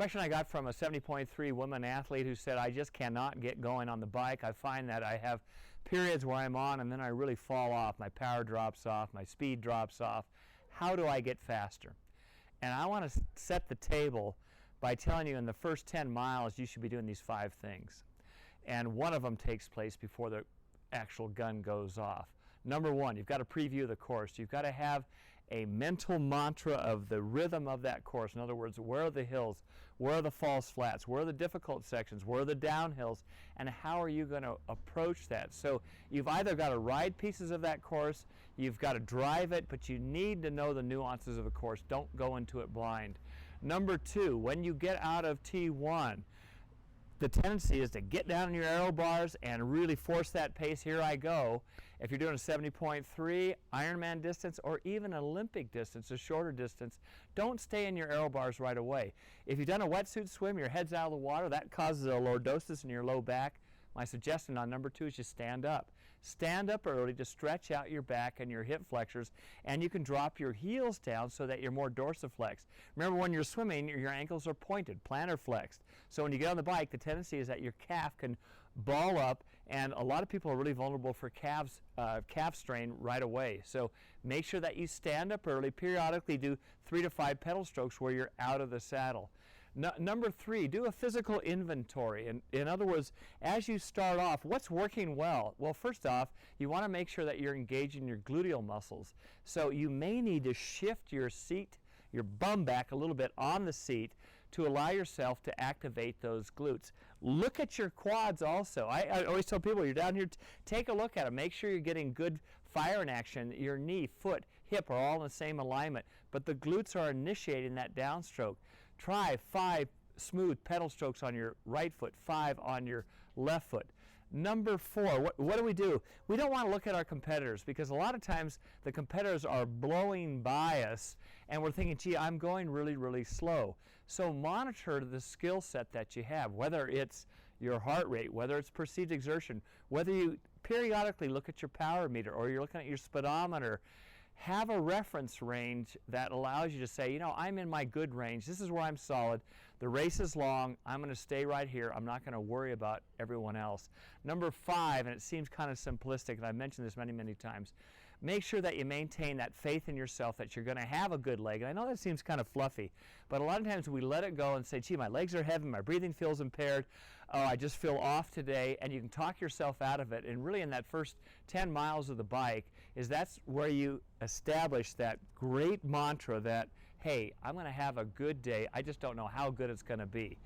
Question I got from a 70.3 woman athlete who said, I just cannot get going on the bike. I find that I have periods where I'm on and then I really fall off. My power drops off, my speed drops off. How do I get faster? And I want to set the table by telling you in the first 10 miles you should be doing these 5 things. And one of them takes place before the actual gun goes off. Number 1, you've got to preview the course. You've got to have a mental mantra of the rhythm of that course. In other words, where are the hills? Where are the false flats? Where are the difficult sections? Where are the downhills? And how are you going to approach that? So you've either got to ride pieces of that course, you've got to drive it, but you need to know the nuances of the course. Don't go into it blind. Number 2, when you get out of T1, the tendency is to get down in your aero bars and really force that pace. Here I go. If you're doing a 70.3 Ironman distance or even Olympic distance, a shorter distance, don't stay in your aero bars right away. If you've done a wetsuit swim, your head's out of the water, that causes a lordosis in your low back. My suggestion on number 2 is just stand up. Stand up early to stretch out your back and your hip flexors, and you can drop your heels down so that you're more dorsiflexed. Remember, when you're swimming, your ankles are pointed, plantar flexed. So when you get on the bike, the tendency is that your calf can ball up, and a lot of people are really vulnerable for calf strain right away. So make sure that you stand up early, periodically do 3 to 5 pedal strokes where you're out of the saddle. Number 3, do a physical inventory. In other words, as you start off, what's working well? Well, first off, you want to make sure that you're engaging your gluteal muscles. So you may need to shift your seat, your bum back a little bit on the seat to allow yourself to activate those glutes. Look at your quads also. I always tell people, you're down here, take a look at them. Make sure you're getting good fire in action. Your knee, foot, hip are all in the same alignment, but the glutes are initiating that downstroke. Try 5 smooth pedal strokes on your right foot, 5 on your left foot. Number 4, what do? We don't want to look at our competitors, because a lot of times the competitors are blowing by us and we're thinking, gee, I'm going really, really slow. So monitor the skill set that you have, whether it's your heart rate, whether it's perceived exertion, whether you periodically look at your power meter or you're looking at your speedometer. Have a reference range that allows you to say, you know, I'm in my good range. This is where I'm solid. The race is long. I'm going to stay right here. I'm not going to worry about everyone else. Number 5, and it seems kind of simplistic, and I've mentioned this many, many times, make sure that you maintain that faith in yourself that you're going to have a good leg. And I know that seems kind of fluffy, but a lot of times we let it go and say, gee, my legs are heavy, my breathing feels impaired, oh, I just feel off today, and you can talk yourself out of it. And really in that first 10 miles of the bike that's where you establish that great mantra that, hey, I'm going to have a good day, I just don't know how good it's going to be.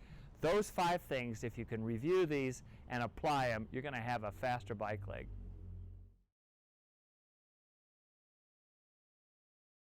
Those 5 things, if you can review these and apply them, you're going to have a faster bike leg.